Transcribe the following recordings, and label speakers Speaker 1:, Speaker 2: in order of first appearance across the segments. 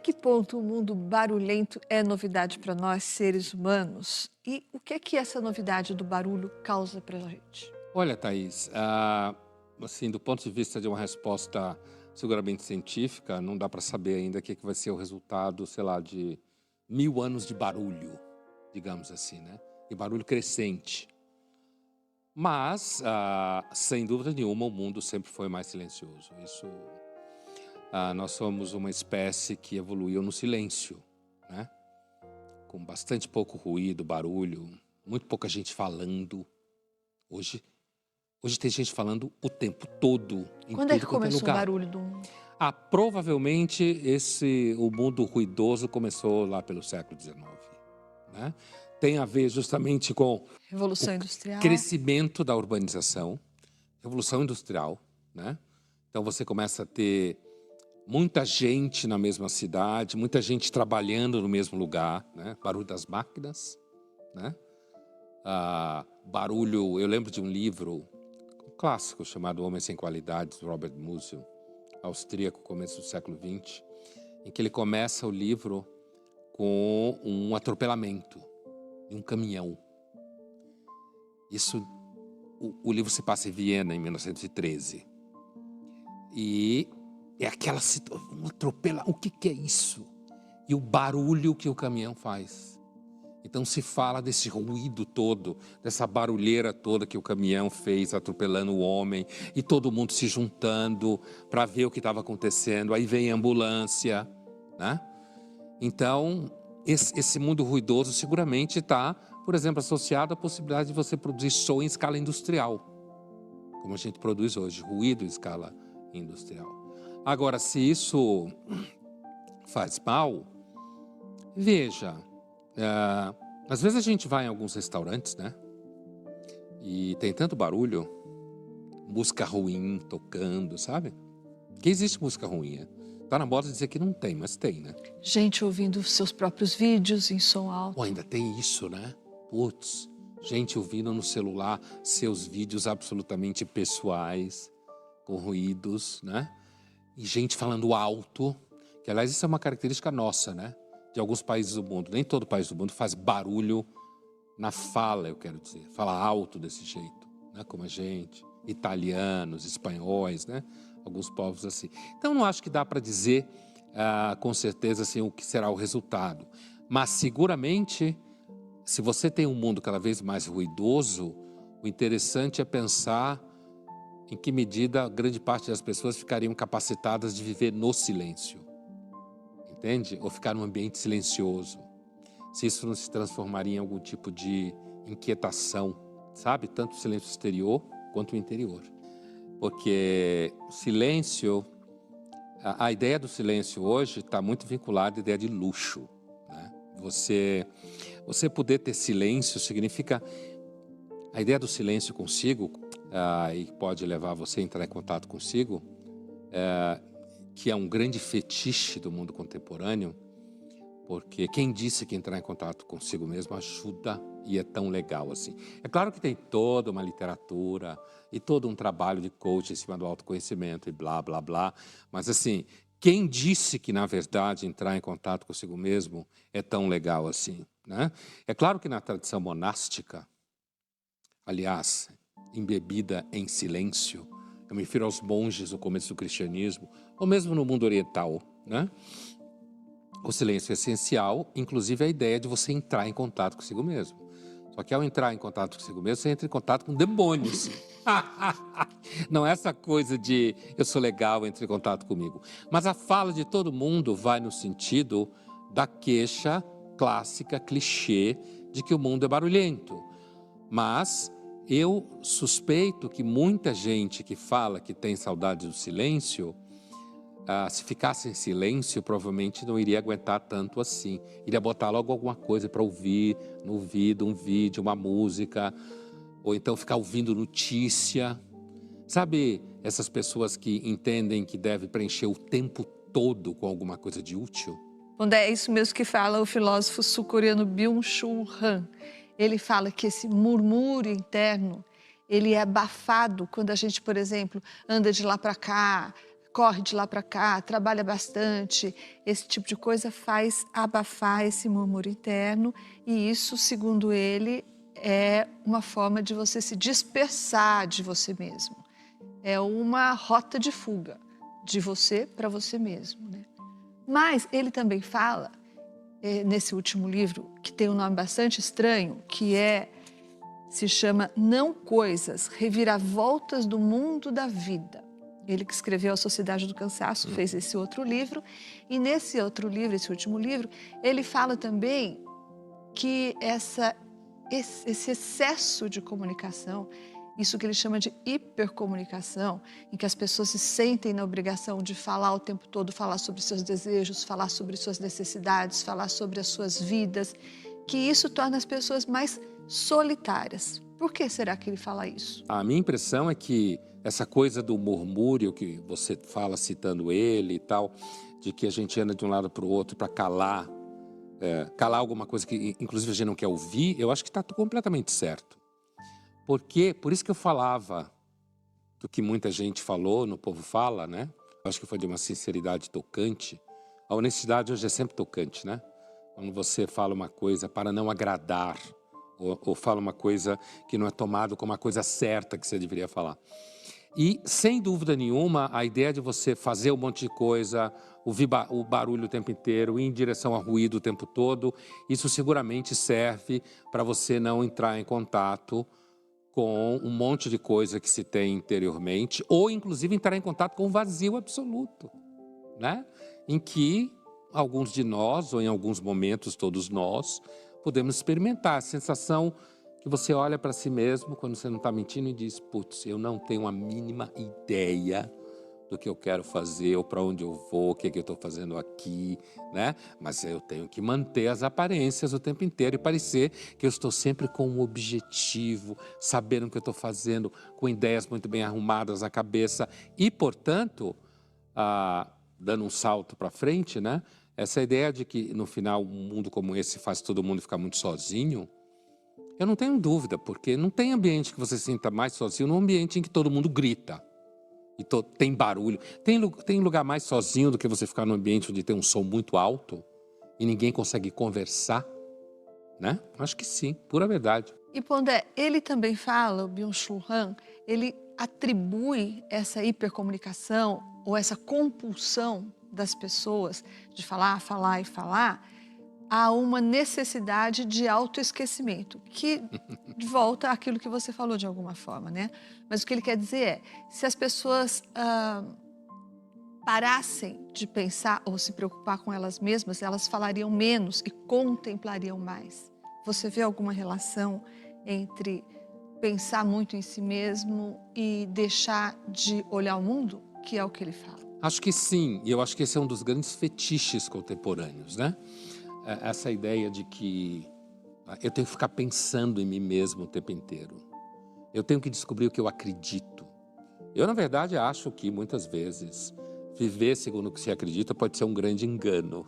Speaker 1: que ponto o mundo barulhento é novidade para nós, seres humanos? E o que é que essa novidade do barulho causa para a gente?
Speaker 2: Olha, Thaís, assim, do ponto de vista de uma resposta seguramente científica, não dá para saber ainda o que vai ser o resultado, sei lá, de 1000 anos de barulho, digamos assim, né? E barulho crescente. Mas, sem dúvida nenhuma, o mundo sempre foi mais silencioso. Nós somos uma espécie que evoluiu no silêncio, né? Com bastante pouco ruído, barulho, muito pouca gente falando. Hoje, hoje tem gente falando o tempo todo, em
Speaker 1: Quando é que
Speaker 2: tudo quanto é
Speaker 1: começou o
Speaker 2: lugar.
Speaker 1: barulho do mundo?
Speaker 2: Provavelmente o mundo ruidoso começou lá pelo século XIX, né? Tem a ver justamente com o
Speaker 1: Revolução Industrial?
Speaker 2: crescimento da urbanização, revolução industrial, né? Então você começa a ter muita gente na mesma cidade, muita gente trabalhando no mesmo lugar, né? Barulho das máquinas, né? Barulho, eu lembro de um livro, um clássico chamado Homem Sem Qualidades, Robert Musil, austríaco, começo do século XX, em que ele começa o livro com um atropelamento de um caminhão. O livro se passa em Viena, em 1913. E é aquela situação, o que é isso? E o barulho que o caminhão faz. Então se fala desse ruído todo, dessa barulheira toda que o caminhão fez, atropelando o homem, e todo mundo se juntando para ver o que estava acontecendo. Aí vem a ambulância, né? Então, esse mundo ruidoso seguramente está, por exemplo, associado à possibilidade de você produzir som em escala industrial, como a gente produz hoje, ruído em escala industrial. Agora, se isso faz mal, veja, às vezes a gente vai em alguns restaurantes, né? E tem tanto barulho, música ruim tocando, sabe? Que existe música ruim, né? Tá na moda dizer que não tem, mas tem, né?
Speaker 1: Gente ouvindo seus próprios vídeos em som
Speaker 2: Ou
Speaker 1: alto.
Speaker 2: ainda tem isso, né? Putz, gente ouvindo no celular seus vídeos absolutamente pessoais, com ruídos, né? E gente falando alto, que aliás isso é uma característica nossa, né? De alguns países do mundo. Nem todo país do mundo faz barulho na fala, eu quero dizer. Fala alto desse jeito, né? Como a gente, italianos, espanhóis, né? Alguns povos assim. Então não acho que dá para dizer com certeza assim, o que será o resultado. Mas seguramente, se você tem um mundo cada vez mais ruidoso, o interessante é pensar em que medida grande parte das pessoas ficariam capacitadas de viver no silêncio, entende? Ou ficar num ambiente silencioso. Se isso não se transformaria em algum tipo de inquietação, sabe? Tanto o silêncio exterior quanto o interior. Porque o silêncio, a ideia do silêncio hoje está muito vinculada à ideia de luxo, né? Você poder ter silêncio significa... A ideia do silêncio consigo, e pode levar você a entrar em contato consigo, que é um grande fetiche do mundo contemporâneo, porque quem disse que entrar em contato consigo mesmo ajuda e é tão legal assim. É claro que tem toda uma literatura e todo um trabalho de coach em cima do autoconhecimento e blá, blá, blá, mas assim, quem disse que na verdade entrar em contato consigo mesmo é tão legal assim, né? É claro que na tradição monástica, aliás, embebida em silêncio, eu me refiro aos monges no começo do cristianismo, ou mesmo no mundo oriental, né? O silêncio é essencial, inclusive a ideia de você entrar em contato consigo mesmo. Só que ao entrar em contato consigo mesmo, você entra em contato com demônios. Não é essa coisa de eu sou legal, entre em contato comigo. Mas a fala de todo mundo vai no sentido da queixa clássica, clichê, de que o mundo é barulhento. Mas eu suspeito que muita gente que fala que tem saudade do silêncio, se ficasse em silêncio, provavelmente não iria aguentar tanto assim. Iria botar logo alguma coisa para ouvir no ouvido, um vídeo, uma música, ou então ficar ouvindo notícia. Sabe essas pessoas que entendem que deve preencher o tempo todo com alguma coisa de útil?
Speaker 1: Quando é isso mesmo que fala o filósofo sul-coreano Byung-Chul Han. Ele fala que esse murmúrio interno, ele é abafado quando a gente, por exemplo, anda de lá para cá, corre de lá para cá, trabalha bastante, esse tipo de coisa faz abafar esse murmúrio interno e isso, segundo ele, é uma forma de você se dispersar de você mesmo. É uma rota de fuga de você para você mesmo, né? Mas ele também fala, nesse último livro, que tem um nome bastante estranho, se chama Não Coisas, Reviravoltas do Mundo da Vida. Ele que escreveu A Sociedade do Cansaço, fez esse outro livro. E nesse outro livro, esse último livro, ele fala também que esse excesso de comunicação, isso que ele chama de hipercomunicação, em que as pessoas se sentem na obrigação de falar o tempo todo, falar sobre seus desejos, falar sobre suas necessidades, falar sobre as suas vidas, que isso torna as pessoas mais solitárias. Por que será que ele fala isso?
Speaker 2: A minha impressão é que essa coisa do murmúrio que você fala citando ele e tal, de que a gente anda de um lado para o outro para calar alguma coisa que inclusive a gente não quer ouvir, eu acho que está completamente certo. Porque, por isso que eu falava do que muita gente falou, no Povo Fala, né? Eu acho que foi de uma sinceridade tocante. A honestidade hoje é sempre tocante, né? Quando você fala uma coisa para não agradar, ou fala uma coisa que não é tomado como a coisa certa que você deveria falar. E, sem dúvida nenhuma, a ideia de você fazer um monte de coisa, ouvir o barulho o tempo inteiro, ir em direção ao ruído o tempo todo, isso seguramente serve para você não entrar em contato com um monte de coisa que se tem interiormente, ou inclusive entrar em contato com o vazio absoluto, né? Em que alguns de nós, ou em alguns momentos todos nós, podemos experimentar a sensação que você olha para si mesmo quando você não está mentindo e diz, putz, eu não tenho a mínima ideia do que eu quero fazer, ou para onde eu vou, o que eu estou fazendo aqui, né? Mas eu tenho que manter as aparências o tempo inteiro e parecer que eu estou sempre com um objetivo, sabendo o que eu estou fazendo, com ideias muito bem arrumadas na cabeça e, portanto, dando um salto para frente, né? Essa ideia de que, no final, um mundo como esse faz todo mundo ficar muito sozinho, eu não tenho dúvida, porque não tem ambiente que você se sinta mais sozinho num ambiente em que todo mundo grita e tem barulho. Tem lugar mais sozinho do que você ficar num ambiente onde tem um som muito alto e ninguém consegue conversar, né? Acho que sim, pura verdade.
Speaker 1: E Pondé, ele também fala, o Byung-Chul Han, ele atribui essa hipercomunicação ou essa compulsão das pessoas de falar, falar e falar a uma necessidade de autoesquecimento, que volta àquilo que você falou de alguma forma, né? Mas o que ele quer dizer é, se as pessoas parassem de pensar ou se preocupar com elas mesmas, elas falariam menos e contemplariam mais. Você vê alguma relação entre pensar muito em si mesmo e deixar de olhar o mundo, que é o que ele fala?
Speaker 2: Acho que sim, e eu acho que esse é um dos grandes fetiches contemporâneos, né? Essa ideia de que eu tenho que ficar pensando em mim mesmo o tempo inteiro. Eu tenho que descobrir o que eu acredito. Eu, na verdade, acho que, muitas vezes, viver segundo o que você acredita pode ser um grande engano,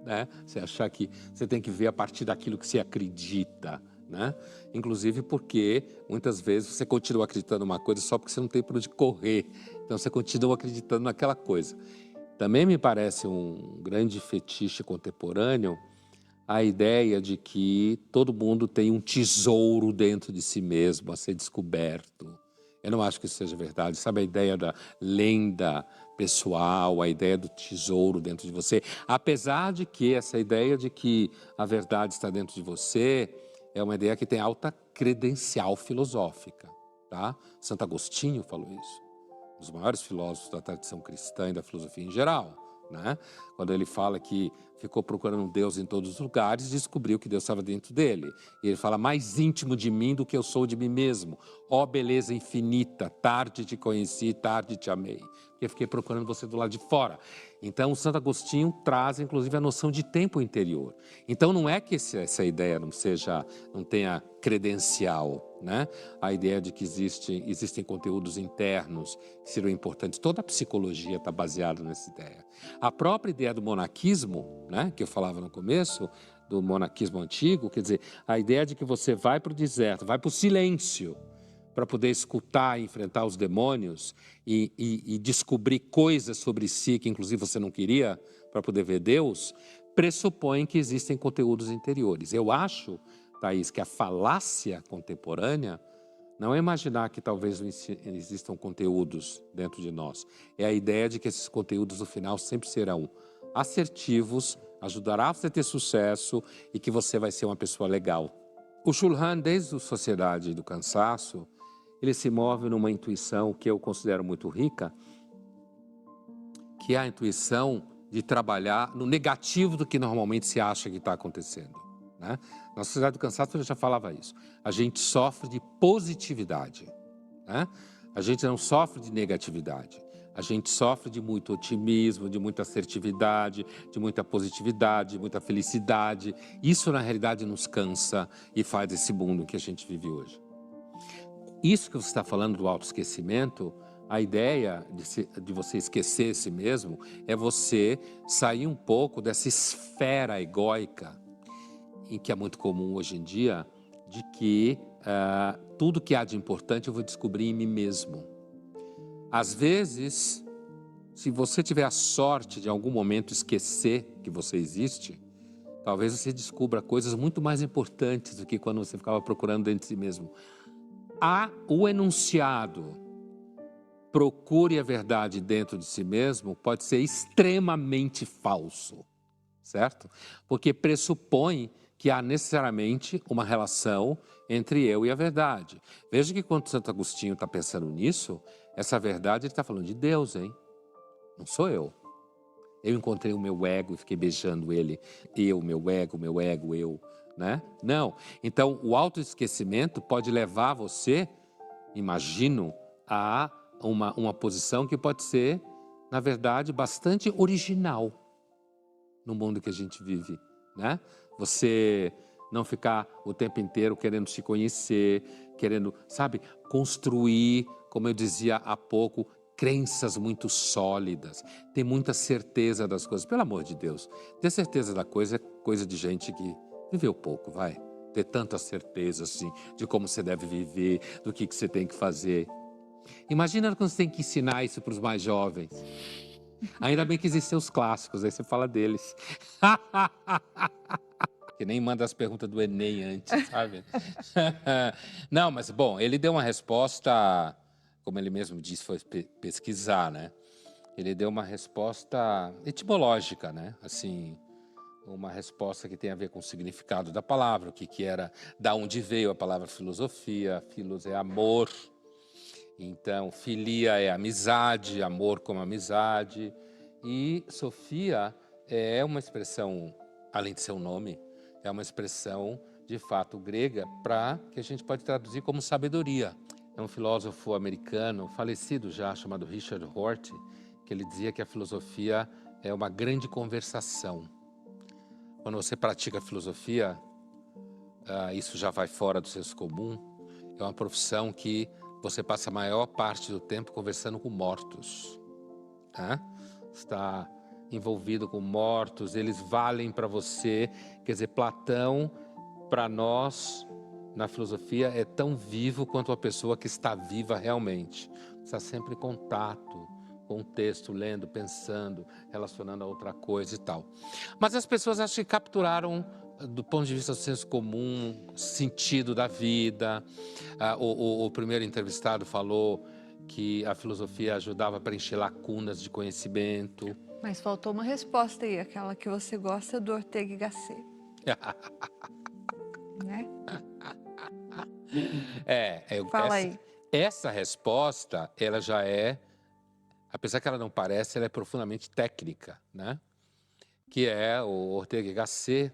Speaker 2: né? Você achar que você tem que ver a partir daquilo que você acredita, né? Inclusive porque, muitas vezes, você continua acreditando uma coisa só porque você não tem para onde correr. Então, você continua acreditando naquela coisa. Também me parece um grande fetiche contemporâneo a ideia de que todo mundo tem um tesouro dentro de si mesmo a ser descoberto. Eu não acho que isso seja verdade. Sabe a ideia da lenda pessoal, a ideia do tesouro dentro de você? Apesar de que essa ideia de que a verdade está dentro de você é uma ideia que tem alta credencial filosófica, tá? Santo Agostinho falou isso. Um dos maiores filósofos da tradição cristã e da filosofia em geral, né? Quando ele fala que ficou procurando Deus em todos os lugares, descobriu que Deus estava dentro dele. E ele fala, mais íntimo de mim do que eu sou de mim mesmo. Ó beleza infinita, tarde te conheci, tarde te amei. Porque eu fiquei procurando você do lado de fora. Então, o Santo Agostinho traz, inclusive, a noção de tempo interior. Então, não é que essa ideia não tenha credencial, né? A ideia de que existem conteúdos internos que seriam importantes. Toda a psicologia está baseada nessa ideia. A própria ideia do monaquismo, né, que eu falava no começo, do monaquismo antigo, quer dizer, a ideia de que você vai para o deserto, vai para o silêncio, para poder escutar e enfrentar os demônios e descobrir coisas sobre si que inclusive você não queria para poder ver Deus, pressupõe que existem conteúdos interiores. Eu acho, Thaís, que a falácia contemporânea não é imaginar que talvez não existam conteúdos dentro de nós. É a ideia de que esses conteúdos no final sempre serão assertivos, ajudará você a ter sucesso e que você vai ser uma pessoa legal. O Shulhan, desde a Sociedade do Cansaço, ele se move numa intuição que eu considero muito rica, que é a intuição de trabalhar no negativo do que normalmente se acha que está acontecendo, né? Na Sociedade do Cansaço eu já falava isso. A gente sofre de positividade, né? A gente não sofre de negatividade. A gente sofre de muito otimismo, de muita assertividade, de muita positividade, de muita felicidade. Isso, na realidade, nos cansa e faz esse mundo que a gente vive hoje. Isso que você está falando do autoesquecimento, a ideia de você esquecer si mesmo é você sair um pouco dessa esfera egóica, em que é muito comum hoje em dia, de que tudo que há de importante eu vou descobrir em mim mesmo. Às vezes, se você tiver a sorte de em algum momento esquecer que você existe, talvez você descubra coisas muito mais importantes do que quando você ficava procurando dentro de si mesmo. O enunciado, procure a verdade dentro de si mesmo, pode ser extremamente falso, certo? Porque pressupõe que há necessariamente uma relação entre eu e a verdade. Veja que quando Santo Agostinho está pensando nisso, essa verdade ele está falando de Deus, hein? Não sou eu. Eu encontrei o meu ego e fiquei beijando ele. Eu, meu ego, eu, né? Não. Então, o autoesquecimento pode levar você, imagino, a uma posição que pode ser, na verdade, bastante original no mundo que a gente vive, né? Você não ficar o tempo inteiro querendo se conhecer, querendo, sabe, construir, como eu dizia há pouco, crenças muito sólidas, ter muita certeza das coisas. Pelo amor de Deus, ter certeza da coisa é coisa de gente que viveu pouco, vai. Ter tanta certeza, assim, de como você deve viver, do que você tem que fazer. Imagina quando você tem que ensinar isso para os mais jovens. Ainda bem que existem os clássicos, aí você fala deles. Que nem manda as perguntas do Enem antes, sabe? Não, mas bom, ele deu uma resposta, como ele mesmo disse, foi pesquisar, né? Ele deu uma resposta etimológica, né? Assim, uma resposta que tem a ver com o significado da palavra, o que era, da onde veio a palavra filosofia. Filos é amor. Então, filia é amizade, amor como amizade. E Sofia é uma expressão, além de ser um nome, é uma expressão, de fato, grega, que a gente pode traduzir como sabedoria. É um filósofo americano, falecido já, chamado Richard Rorty, que ele dizia que a filosofia é uma grande conversação. Quando você pratica filosofia, isso já vai fora do senso comum, é uma profissão que você passa a maior parte do tempo conversando com mortos. Está envolvido com mortos, eles valem para você. Quer dizer, Platão, para nós, na filosofia, é tão vivo quanto a pessoa que está viva realmente. Está sempre em contato com o texto, lendo, pensando, relacionando a outra coisa e tal. Mas as pessoas acho que capturaram, do ponto de vista do senso comum, sentido da vida. O primeiro entrevistado falou que a filosofia ajudava a preencher lacunas de conhecimento.
Speaker 1: Mas faltou uma resposta aí, aquela que você gosta do Ortega y Gasset. Né? Fala aí.
Speaker 2: Essa resposta, ela já é, apesar que ela não parece, ela é profundamente técnica, né? Que é o Ortega y Gasset,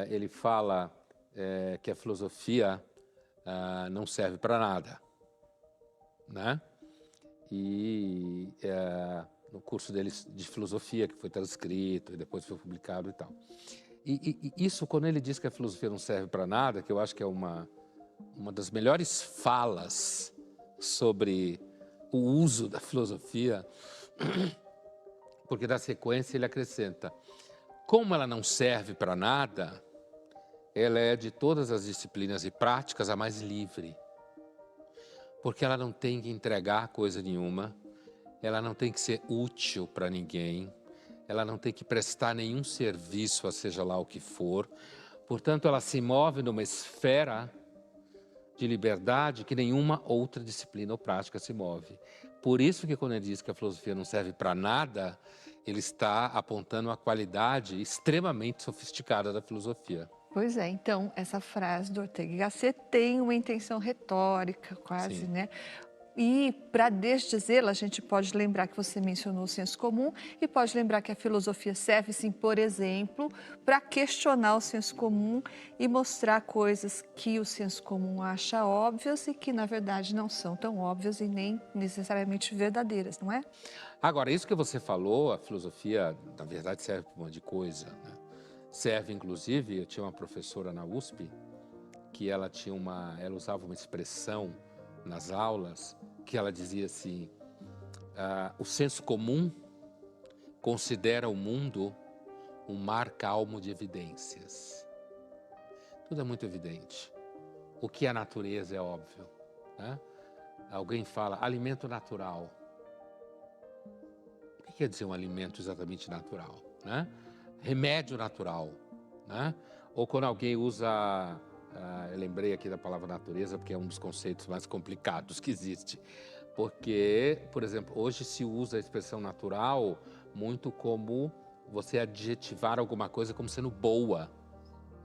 Speaker 2: ele fala que a filosofia não serve para nada, né? E no curso deles de filosofia, que foi transcrito e depois foi publicado e tal. E isso, quando ele diz que a filosofia não serve para nada, que eu acho que é uma das melhores falas sobre o uso da filosofia, porque na sequência ele acrescenta: como ela não serve para nada, ela é de todas as disciplinas e práticas a mais livre. porque ela não tem que entregar coisa nenhuma, ela não tem que ser útil para ninguém, ela não tem que prestar nenhum serviço, a seja lá o que for. Portanto, ela se move numa esfera de liberdade que nenhuma outra disciplina ou prática se move. Por isso que quando ele diz que a filosofia não serve para nada, ele está apontando a qualidade extremamente sofisticada da filosofia.
Speaker 1: Pois é, então essa frase do Ortega y Gasset tem uma intenção retórica quase,
Speaker 2: Sim.
Speaker 1: né? E para desdizê-la, a gente pode lembrar que você mencionou o senso comum e pode lembrar que a filosofia serve, sim, por exemplo, para questionar o senso comum e mostrar coisas que o senso comum acha óbvias e que, na verdade, não são tão óbvias e nem necessariamente verdadeiras, não é?
Speaker 2: Agora, isso que você falou, a filosofia, na verdade, serve para um monte de coisa, né? Serve, inclusive, eu tinha uma professora na USP que ela usava uma expressão nas aulas que ela dizia assim, o senso comum considera o mundo um mar calmo de evidências. Tudo é muito evidente. O que é natureza é óbvio, né? Alguém fala alimento natural. O que quer dizer um alimento exatamente natural, né? Remédio natural, né? Ou quando alguém usa, eu lembrei aqui da palavra natureza porque é um dos conceitos mais complicados que existe. Porque, por exemplo, hoje se usa a expressão natural muito como você adjetivar alguma coisa como sendo boa,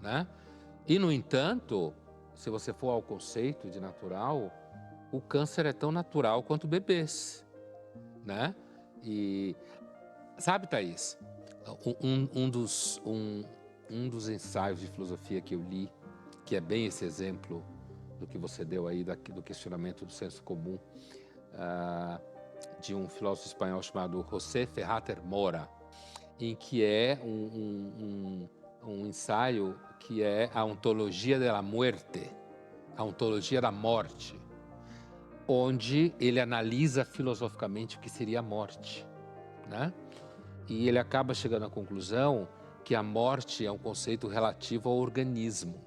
Speaker 2: né? E, no entanto, se você for ao conceito de natural, o câncer é tão natural quanto bebês, né? E sabe, Thaís, um dos ensaios de filosofia que eu li, que é bem esse exemplo do que você deu aí, do questionamento do senso comum, de um filósofo espanhol chamado José Ferrater Mora, em que é um ensaio que é a ontologia da muerte, a ontologia da morte, onde ele analisa filosoficamente o que seria a morte, né? E ele acaba chegando à conclusão que a morte é um conceito relativo ao organismo,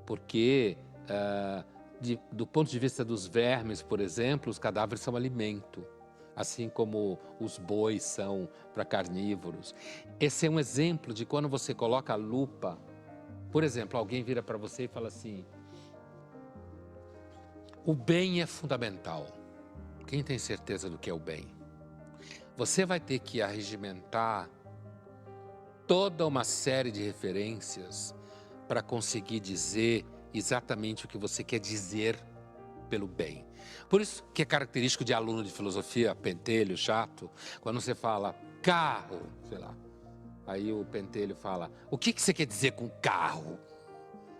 Speaker 2: porque do ponto de vista dos vermes, por exemplo, os cadáveres são alimento, assim como os bois são para carnívoros. Esse é um exemplo de quando você coloca a lupa. Por exemplo, alguém vira para você e fala assim, o bem é fundamental. Quem tem certeza do que é o bem? Você vai ter que arregimentar toda uma série de referências para conseguir dizer exatamente o que você quer dizer pelo bem. Por isso que é característico de aluno de filosofia, pentelho, chato, quando você fala carro, sei lá, aí o pentelho fala, o que você quer dizer com carro?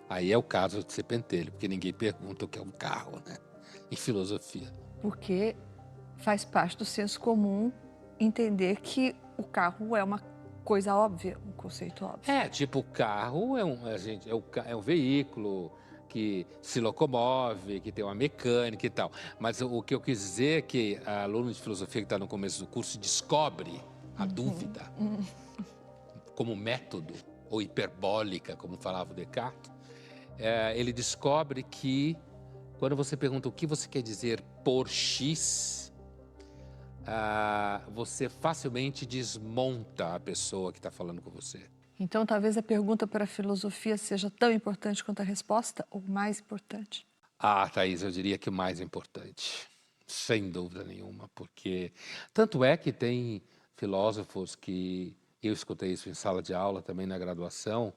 Speaker 2: Aí é o caso de ser pentelho, porque ninguém pergunta o que é um carro, né? Em filosofia.
Speaker 1: Porque faz parte do senso comum entender que o carro é uma coisa óbvia, um conceito óbvio.
Speaker 2: Tipo, o carro é um veículo que se locomove, que tem uma mecânica e tal. Mas o que eu quis dizer é que a aluno de filosofia que está no começo do curso descobre a dúvida como método, ou hiperbólica, como falava o Descartes. Ele descobre que quando você pergunta o que você quer dizer por X, você facilmente desmonta a pessoa que está falando com você.
Speaker 1: Então, talvez a pergunta para a filosofia seja tão importante quanto a resposta, ou mais importante?
Speaker 2: Thaís, eu diria que o mais importante, sem dúvida nenhuma, porque tanto é que tem filósofos que, eu escutei isso em sala de aula também na graduação,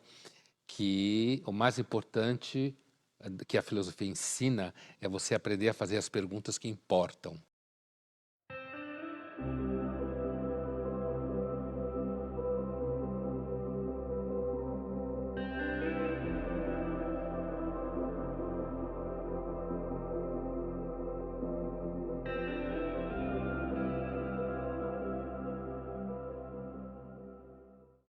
Speaker 2: que o mais importante que a filosofia ensina é você aprender a fazer as perguntas que importam.